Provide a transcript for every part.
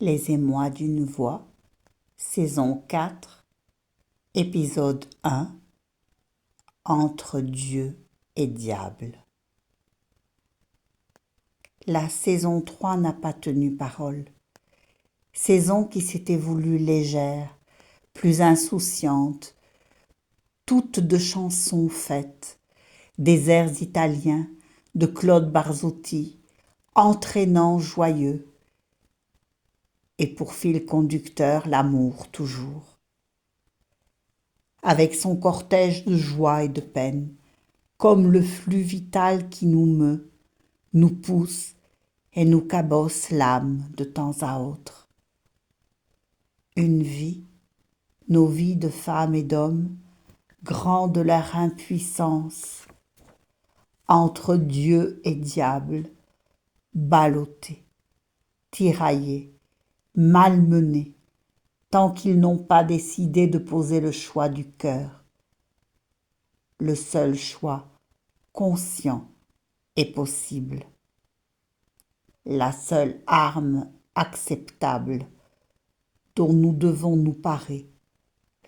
Les émois d'une voix, saison 4, épisode 1, Entre Dieu et diable. La saison 3 n'a pas tenu parole. Saison qui s'était voulue légère, plus insouciante, toute de chansons faites, des airs italiens de Claude Barzotti, entraînants, joyeux, et pour fil conducteur l'amour toujours. Avec son cortège de joie et de peine, comme le flux vital qui nous meut, nous pousse et nous cabosse l'âme de temps à autre. Une vie, nos vies de femmes et d'hommes, grands de leur impuissance, entre Dieu et diable, ballottés, tiraillés, malmenés, tant qu'ils n'ont pas décidé de poser le choix du cœur, le seul choix conscient et possible, la seule arme acceptable dont nous devons nous parer,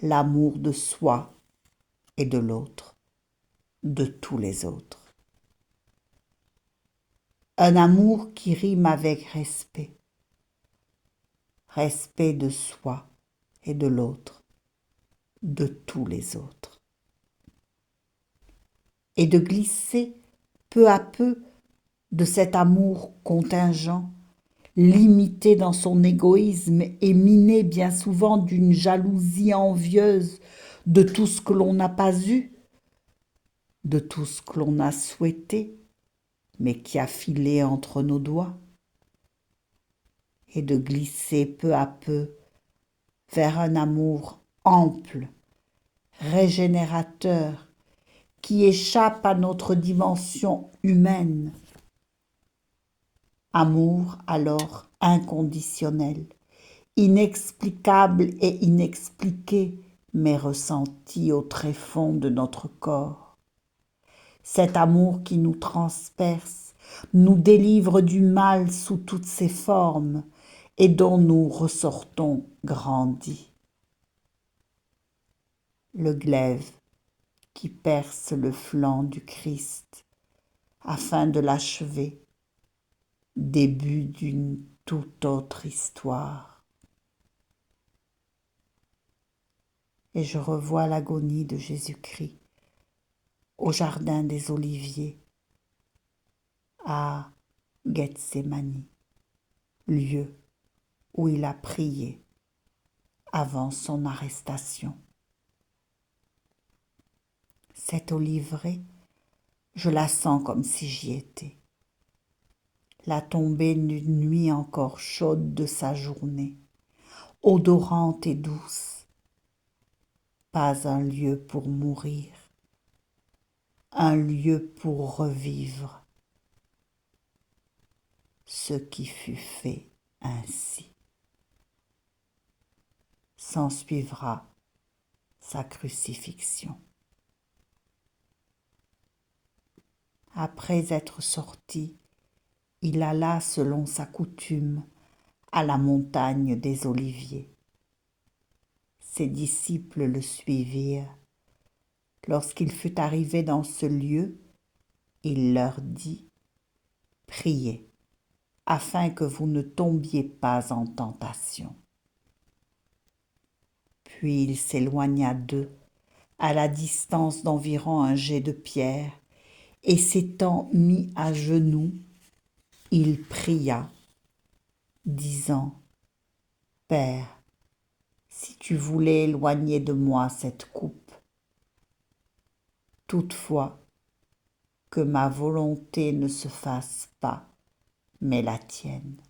l'amour de soi et de l'autre, de tous les autres. Un amour qui rime avec respect, respect de soi et de l'autre, de tous les autres. Et de glisser peu à peu de cet amour contingent, limité dans son égoïsme et miné bien souvent d'une jalousie envieuse de tout ce que l'on n'a pas eu, de tout ce que l'on a souhaité, mais qui a filé entre nos doigts, et de glisser peu à peu vers un amour ample, régénérateur, qui échappe à notre dimension humaine. Amour alors inconditionnel, inexplicable et inexpliqué, mais ressenti au tréfonds de notre corps. Cet amour qui nous transperce, nous délivre du mal sous toutes ses formes et dont nous ressortons grandis. Le glaive qui perce le flanc du Christ afin de l'achever, début d'une toute autre histoire. Et je revois l'agonie de Jésus-Christ au jardin des Oliviers, à Gethsémani, lieu où il a prié avant son arrestation. Cette olivrée, je la sens comme si j'y étais. La tombée d'une nuit encore chaude de sa journée, odorante et douce. Pas un lieu pour mourir, un lieu pour revivre. Ce qui fut fait ainsi. S'ensuivra sa crucifixion. Après être sorti, il alla selon sa coutume à la montagne des Oliviers. Ses disciples le suivirent. Lorsqu'il fut arrivé dans ce lieu, il leur dit « Priez, afin que vous ne tombiez pas en tentation. » Puis il s'éloigna d'eux, à la distance d'environ un jet de pierre, et s'étant mis à genoux, il pria, disant « Père, si tu voulais éloigner de moi cette coupe, toutefois, que ma volonté ne se fasse pas, mais la tienne. »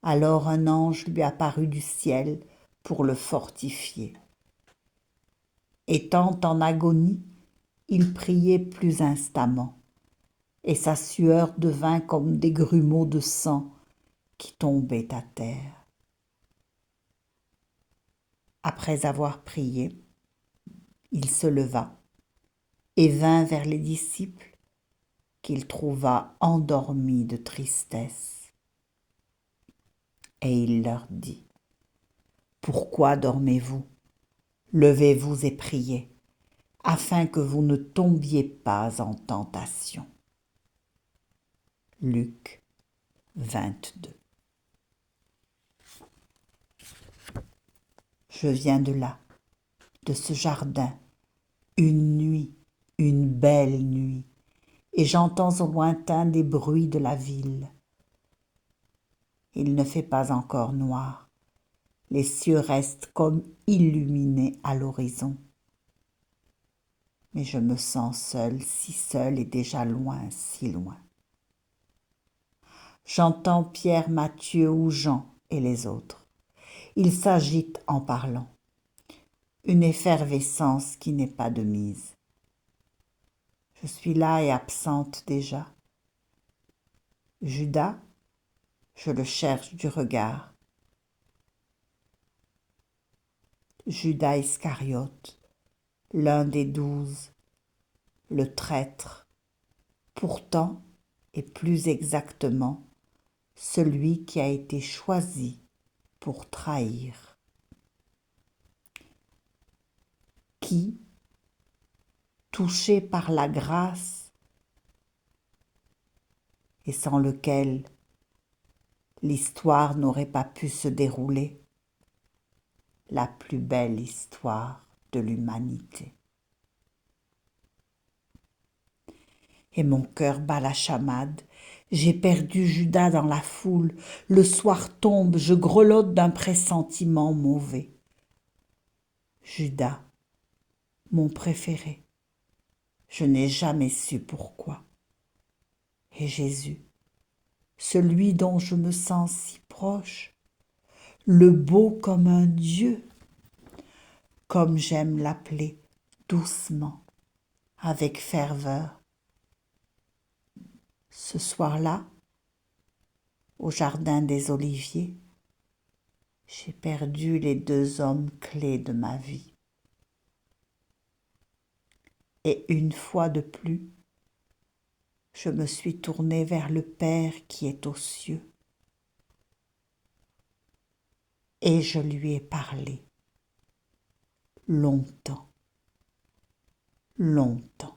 Alors un ange lui apparut du ciel pour le fortifier. Étant en agonie, il priait plus instamment, et sa sueur devint comme des grumeaux de sang qui tombaient à terre. Après avoir prié, il se leva et vint vers les disciples qu'il trouva endormis de tristesse. Et il leur dit, « Pourquoi dormez-vous? Levez-vous et priez, afin que vous ne tombiez pas en tentation. » Luc 22. Je viens de là, de ce jardin, une nuit, une belle nuit, et j'entends au lointain des bruits de la ville. Il ne fait pas encore noir, les cieux restent comme illuminés à l'horizon. Mais je me sens seule, si seule et déjà loin, si loin. J'entends Pierre, Matthieu ou Jean et les autres. Ils s'agitent en parlant. Une effervescence qui n'est pas de mise. Je suis là et absente déjà. Judas, je le cherche du regard. Judas Iscariote, l'un des 12, le traître, pourtant, et plus exactement, celui qui a été choisi pour trahir. Qui, touché par la grâce, et sans lequel l'histoire n'aurait pas pu se dérouler, la plus belle histoire de l'humanité. Et mon cœur bat la chamade, j'ai perdu Judas dans la foule, le soir tombe, je grelotte d'un pressentiment mauvais. Judas, mon préféré, je n'ai jamais su pourquoi. Et Jésus, celui dont je me sens si proche, le beau comme un Dieu, comme j'aime l'appeler, doucement, avec ferveur. Ce soir-là, au jardin des Oliviers, j'ai perdu les 2 hommes clés de ma vie. Et une fois de plus, je me suis tournée vers le Père qui est aux cieux. Et je lui ai parlé longtemps, longtemps.